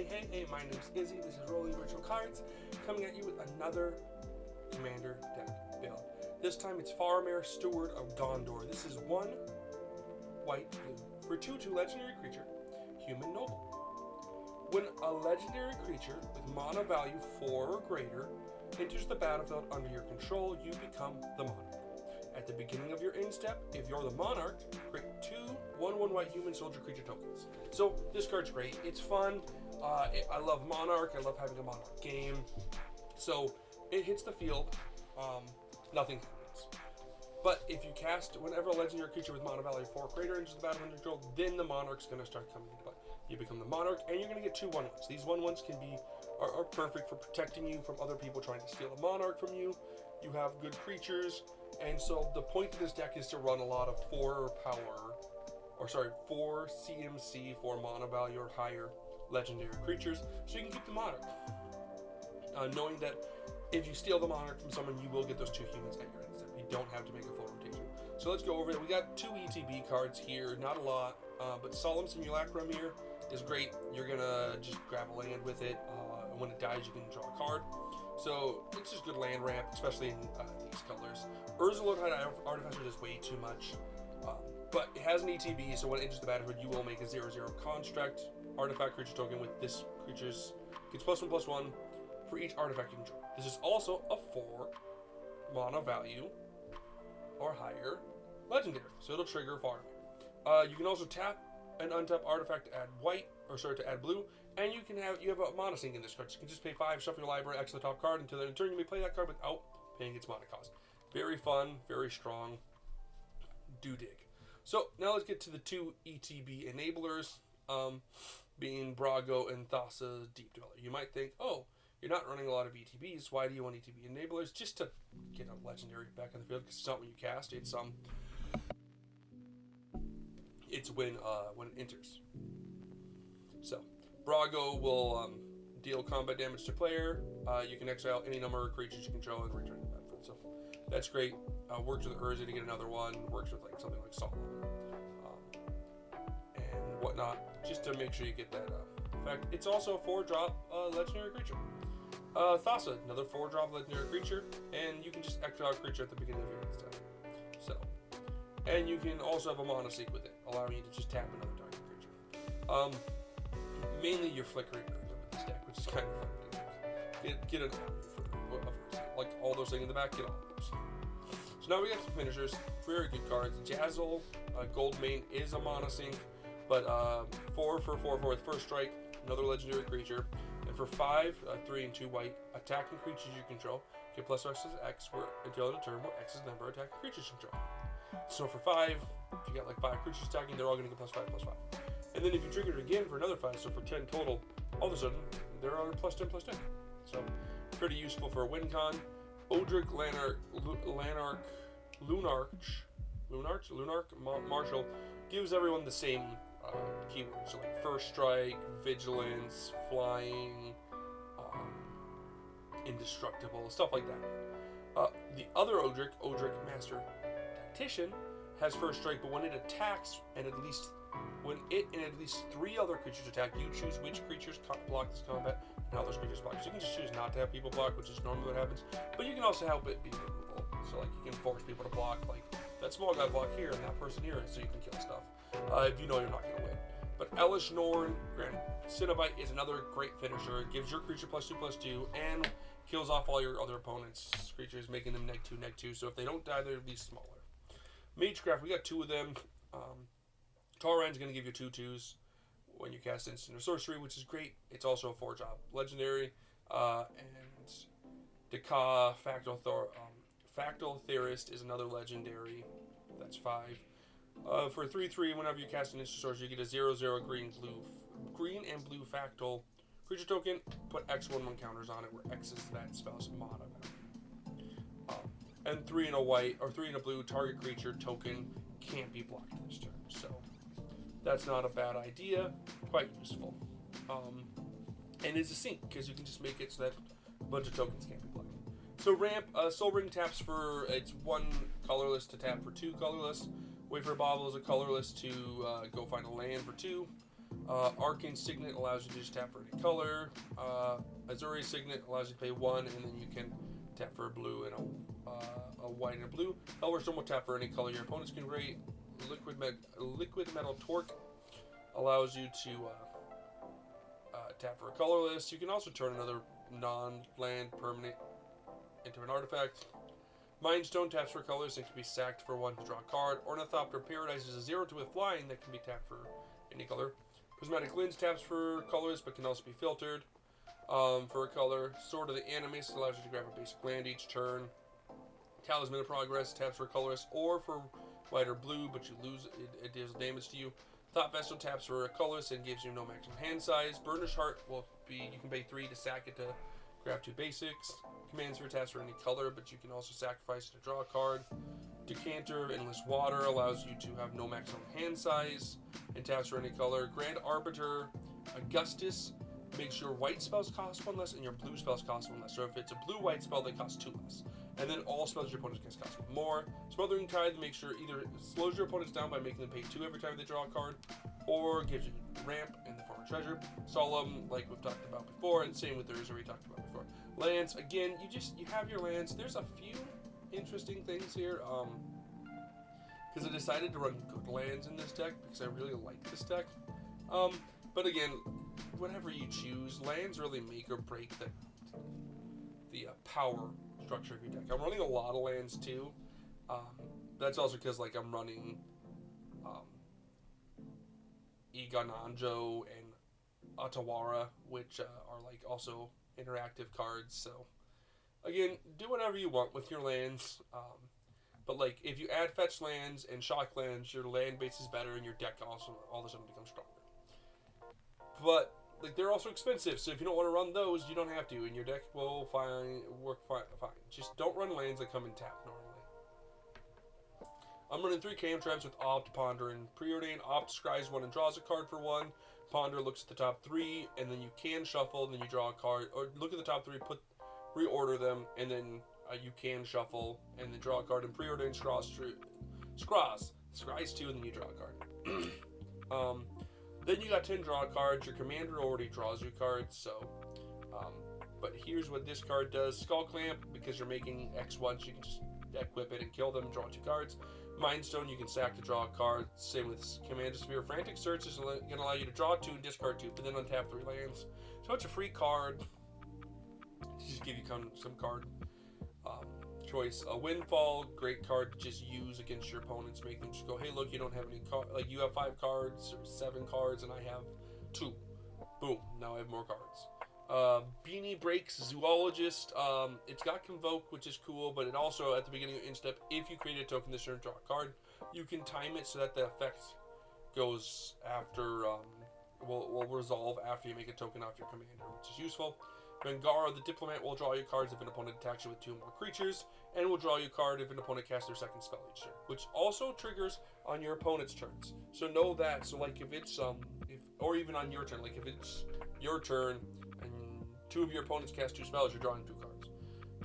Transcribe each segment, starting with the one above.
Hey, my name's Izzy. This is Rolling Virtual Cards, coming at you with another Commander deck build. This time it's Faramir, Steward of Gondor. This is 1 white blue for 2/2 legendary creature, Human Noble. When a legendary creature with mana value 4 or greater enters the battlefield under your control, you become the monarch. At the beginning of your end step, if you're the monarch, create 2 1/1 white human soldier creature tokens. So this card's great. It's fun. I love Monarch. I love having a Monarch game. So it hits the field. Nothing happens. But if you cast whenever a legendary creature with mana value 4 or greater enters the battle under control, then the Monarch's going to start coming into play. You become the Monarch, and you're going to get 2 1/1s. These 1/1s are perfect for protecting you from other people trying to steal a Monarch from you. You have good creatures, and so the point of this deck is to run a lot of 4 CMC, 4 mana value or higher legendary creatures, so you can keep the Monarch. Knowing that if you steal the Monarch from someone, you will get those 2 humans at your end step. You don't have to make a full rotation. So let's go over it. We got 2 ETB cards here, not a lot, but Solemn Simulacrum here is great. You're gonna just grab a land with it, and when it dies, you can draw a card. So it's just good land ramp, especially in these colors. Urzul's Artificer is way too much, but it has an ETB, so when it enters the battlefield, you will make a 0/0 construct artifact creature token with this creature's gets +1/+1 for each artifact you control. This is also a 4 mana value or higher legendary, so it'll trigger Faramir. You can also tap and untap artifact to add to add blue, and you have a mana sink in this card. So you can just pay 5, shuffle your library, X the top card until the end of turn. You may play that card without paying its mana cost. Very fun, very strong. Do dig. So now let's get to the 2 ETB enablers, being Brago and Thassa Deep Dweller. You might think, oh, you're not running a lot of ETBs. Why do you want ETB enablers? Just to get a legendary back in the field, because it's not when you cast. It's when it enters. So Brago will deal combat damage to player. You can exile any number of creatures you control and return to the battlefield. So that's great. Works with Urza to get another one. Works with something like Solemn and whatnot, just to make sure you get that effect. It's also a 4-drop legendary creature. Thassa, another 4-drop legendary creature, and you can just exile a creature at the beginning of your end step. So, and you can also have a mana sink with it, allowing you to just tap another target creature. Mainly you're flickering Urza with this deck, which is kind of fun to do. Get an army for Urza. Like all those things in the back, get all of those. So now we got some finishers, very good cards. Jazzle, Goldmane is a mana sink, but 4 for 4 with first strike, another legendary creature. And for 5, 3 and 2 white, attacking creatures you control get +X until the turn where X is the number of attacking creatures you control. So for 5, if you got like 5 creatures attacking, they're all going to get +5/+5. And then if you trigger it again for another 5, so for 10 total, all of a sudden there are +10/+10. So pretty useful for a win con. Odric Lunarch Marshall gives everyone the same keywords, so like first strike, vigilance, flying, indestructible, stuff like that. The other Odric Master Tactician, has first strike, but when it attacks and at least 3 other creatures attack, you choose which creatures block this combat and how those creatures block. So you can just choose not to have people block, which is normally what happens, but you can also help it be removable. So like you can force people to block, like that small guy block here and that person here, so you can kill stuff if you know you're not going to win. But Elish Norn, Cinnabite is another great finisher. It gives your creature +2/+2 and kills off all your other opponents' creatures, making them -2/-2. So if they don't die, they're at least smaller. Magecraft, we got 2 of them. Tauran's going to give you 2/2s when you cast instant or sorcery, which is great. It's also a 4-drop legendary. And Deka Factal Theorist is another legendary. That's 5. For 3/3, whenever you cast an instant sorcery, you get a 0/0 green and blue Factal creature token. Put X/1/1 counters on it, where X is that spell's mana value. And 3 and a white or 3 and a blue target creature token can't be blocked this turn. So that's not a bad idea. Quite useful. And it's a sink because you can just make it so that a bunch of tokens can't be blocked. So ramp, Soul Ring taps for it's 1 colorless to tap for 2 colorless. Wait for a Bauble is a colorless to go find a land for 2. Arcane Signet allows you to just tap for any color. Azuri Signet allows you to pay 1, and then you can tap for a blue and a white and a blue. Hellwurstone will tap for any color your opponents can create. Liquid Metal Torque allows you to tap for a colorless. You can also turn another non-land permanent into an artifact. Mindstone taps for colors and can be sacked for 1 to draw a card. Ornithopter Paradise is a 0 to a flying that can be tapped for any color. Prismatic Lens taps for colors but can also be filtered for a color. Sword of the Animist allows you to grab a basic land each turn. Talisman of Progress taps for colorless or for white or blue, but you lose it deals damage to you. Thought Vessel taps for a colorless and gives you no maximum hand size. Burnished Heart will be, you can pay 3 to sack it to grab 2 basics. Command Sphere taps for any color, but you can also sacrifice it to draw a card. Decanter of Endless Water allows you to have no maximum hand size and taps for any color. Grand Arbiter Augustus makes your white spells cost 1 less and your blue spells cost 1 less. So if it's a blue-white spell, they cost 2 less. And then all spells your opponents can cost 1 more. Smothering Tide makes sure either slows your opponents down by making them pay 2 every time they draw a card, or gives you ramp in the form of treasure. Solemn, like we've talked about before, and same with theirs we talked about before. Lands, again, you have your lands. There's a few interesting things here. Because I decided to run good lands in this deck because I really like this deck. But again, whatever you choose, lands really make or break the power structure of your deck. I'm running a lot of lands too. That's also because like I'm running Egon Anjo and Atawara, which are like also interactive cards. So again, do whatever you want with your lands. But like if you add fetch lands and shock lands, your land base is better and your deck also all of a sudden becomes stronger. But like they're also expensive, so if you don't want to run those, you don't have to, and your deck will work fine. Just don't run lands that come in tap normally. I'm running 3 Cam Traps with Opt, Ponder, and Preordain. Opt scries 1 and draws a card for 1. Ponder looks at the top 3, and then you can shuffle, and then you draw a card, or look at the top 3, reorder them, and then you can shuffle, and then draw a card, and Preordain scries 2, and then you draw a card. Then you got 10 draw cards. Your commander already draws you cards, so... but here's what this card does. Skull Clamp, because you're making X once, you can just equip it and kill them, draw 2 cards. Mindstone, you can sack to draw a card. Same with Commander Sphere. Frantic Search is going to allow you to draw 2 and discard 2, but then untap 3 lands. So it's a free card to just give you some card choice. A Windfall, great card to just use against your opponents. Make them just go, hey, look, you don't have any cards. Like, you have 5 cards or 7 cards, and I have 2. Boom, now I have more cards. Beanie Breaks Zoologist. It's got Convoke, which is cool, but it also, at the beginning of in-step, if you create a token this turn, draw a card, you can time it so that the effect goes after, will resolve after you make a token off your commander, which is useful. Bengara the Diplomat will draw you cards if an opponent attacks you with 2 more creatures, and will draw you a card if an opponent casts their second spell each turn, which also triggers on your opponent's turns. So know that. So like if it's or even on your turn, like if it's your turn and 2 of your opponents cast 2 spells, you're drawing 2 cards.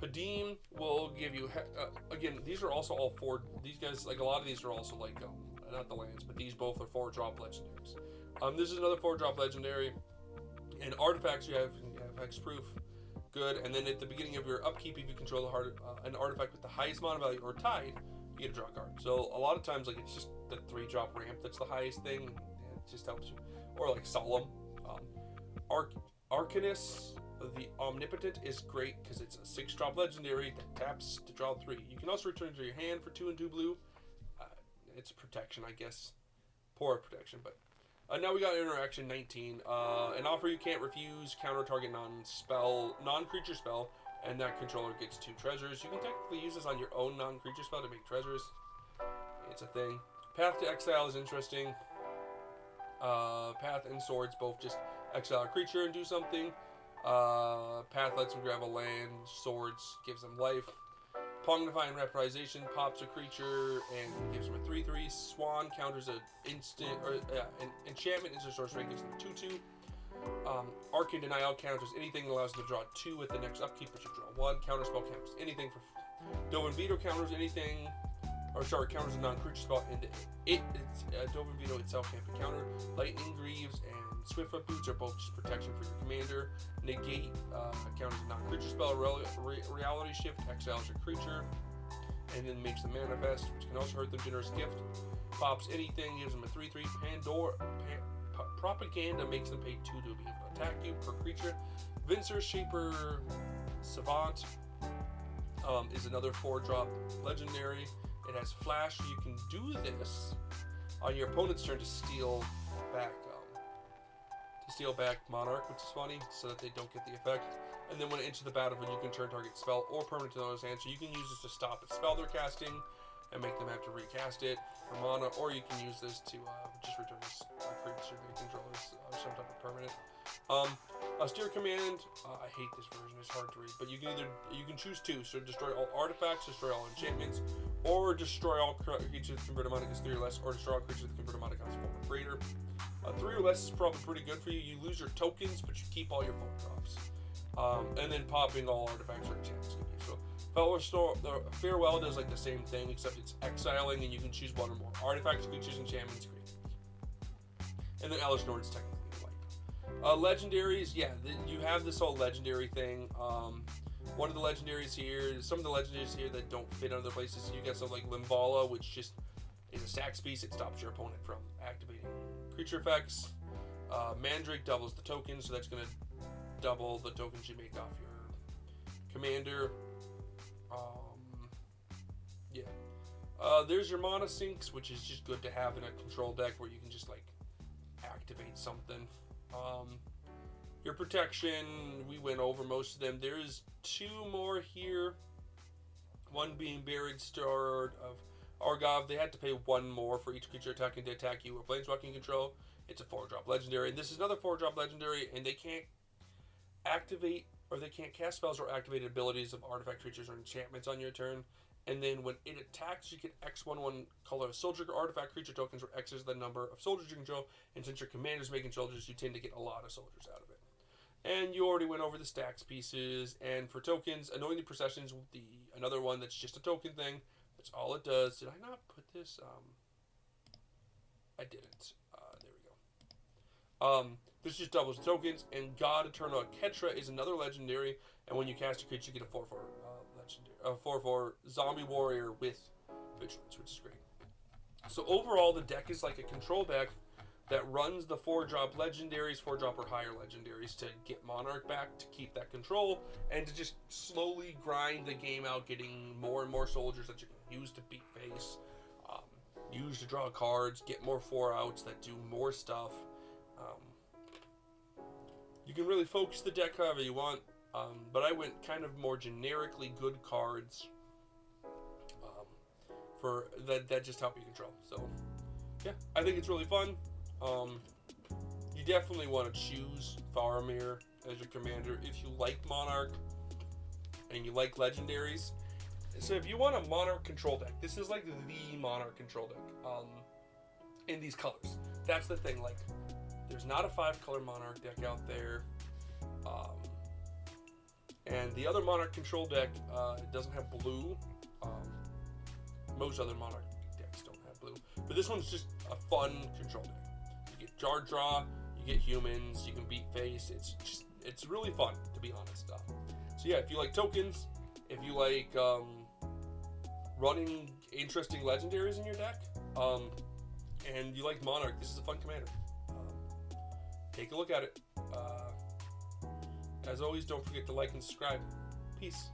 Padim will give you again. These are also all 4. These guys, like a lot of these are also like not the lands, but these both are 4-drop legendaries. This is another 4-drop legendary. And artifacts you have hexproof, good. And then at the beginning of your upkeep, if you control an artifact with the highest mana value or tied, you get a draw card. So a lot of times, like it's just the 3-drop ramp that's the highest thing. It just helps you. Or like Solemn, Arcanus the Omnipotent is great because it's a 6-drop legendary that taps to draw 3. You can also return to your hand for 2 and 2 blue. It's protection, I guess. Poor protection, but. Now we got Interaction 19. An offer you can't refuse, counter target non-creature spell, and that controller gets 2 treasures. You can technically use this on your own non-creature spell to make treasures. It's a thing. Path to Exile is interesting. Path and Swords both just exile a creature and do something. Path lets them grab a land. Swords gives them life. Pongnifying Rapidization pops a creature and gives them a 3/3. Swan counters an enchantment, instant sorcery, gives them a 2/2. Arcane Denial counters anything that allows them to draw 2 with the next upkeep, but you draw 1. Counterspell counters anything for. Dovin Veto counters anything, counters a non-creature spell, and Dovin Veto itself can't be countered. Lightning Greaves and Swiftfoot Boots are both just protection for your commander. Negate counters a non-creature spell. Reality Shift exiles your creature, and then makes them manifest, which can also hurt them. Generous Gift pops anything, gives them a 3/3. Propaganda makes them pay 2 to be able to attack you per creature. Vincer Shaper Savant is another 4-drop legendary. It has flash. You can do this on your opponent's turn to steal back Monarch, which is funny, so that they don't get the effect. And then when it enters the battlefield, you can turn target spell or permanent to another's hand. So you can use this to stop a spell they're casting and make them have to recast it for mana, or you can use this to just return this creature they control as some type of permanent. Steward command. I hate this version; it's hard to read. But you can choose 2. So destroy all artifacts, destroy all enchantments, or destroy all creatures with converted mana cost 3 or less, or destroy all creatures with converted mana cost 4 or greater. 3 or less is probably pretty good for you. You lose your tokens, but you keep all your 4-drops. And then popping all artifacts or enchantments. So Farewell does like the same thing, except it's exiling, and you can choose 1 or more artifacts. You can choose enchantments, creatures. And then Elish Nord's technically a wipe. Legendaries, yeah, you have this whole legendary thing. One of the legendaries here, some of the legendaries here that don't fit other places. You got something like Limvala, which just is a sax piece. It stops your opponent from activating creature effects. Mandrake doubles the tokens, so that's going to double the tokens you make off your commander. There's your mana sinks, which is just good to have in a control deck where you can just like activate something. Your protection, we went over most of them. There's 2 more here. One being Buried Steward of Argov. They had to pay 1 more for each creature attacking to attack you or planeswalking control. It's a 4-drop legendary, and this is another 4-drop legendary, and they can't activate, or they can't cast spells or activate abilities of artifact creatures or enchantments on your turn. And then when it attacks, you get X/1/1 color soldier or artifact creature tokens, where X is the number of soldiers you control. And since your commander's making soldiers, you tend to get a lot of soldiers out of it. And you already went over the stacks pieces. And for tokens, Anointed Processions, another one that's just a token thing. That's all it does. Did I not put this? I didn't. There we go. This just doubles tokens. And God Eternal Ketra is another legendary. And when you cast a creature, you get a 4/4 legendary, 4/4 zombie warrior with vigilance, which is great. So overall, the deck is like a control deck that runs the 4-drop legendaries, 4-drop or higher legendaries, to get Monarch back, to keep that control, and to just slowly grind the game out, getting more and more soldiers that you can use to beat face, use to draw cards, get more 4-outs that do more stuff. You can really focus the deck however you want. But I went kind of more generically good cards for that just help you control. So yeah, I think it's really fun. You definitely want to choose Faramir as your commander if you like Monarch and you like legendaries. So if you want a Monarch control deck, this is like the Monarch control deck in these colors. That's the thing. Like, there's not a 5-color Monarch deck out there. And the other Monarch control deck doesn't have blue. Most other Monarch decks don't have blue. But this one's just a fun control deck. You get Jar Draw, you get humans, you can beat face. It's really fun, to be honest. So yeah, if you like tokens, if you like running interesting legendaries in your deck, and you like Monarch, this is a fun commander. Take a look at it. As always, don't forget to like and subscribe. Peace.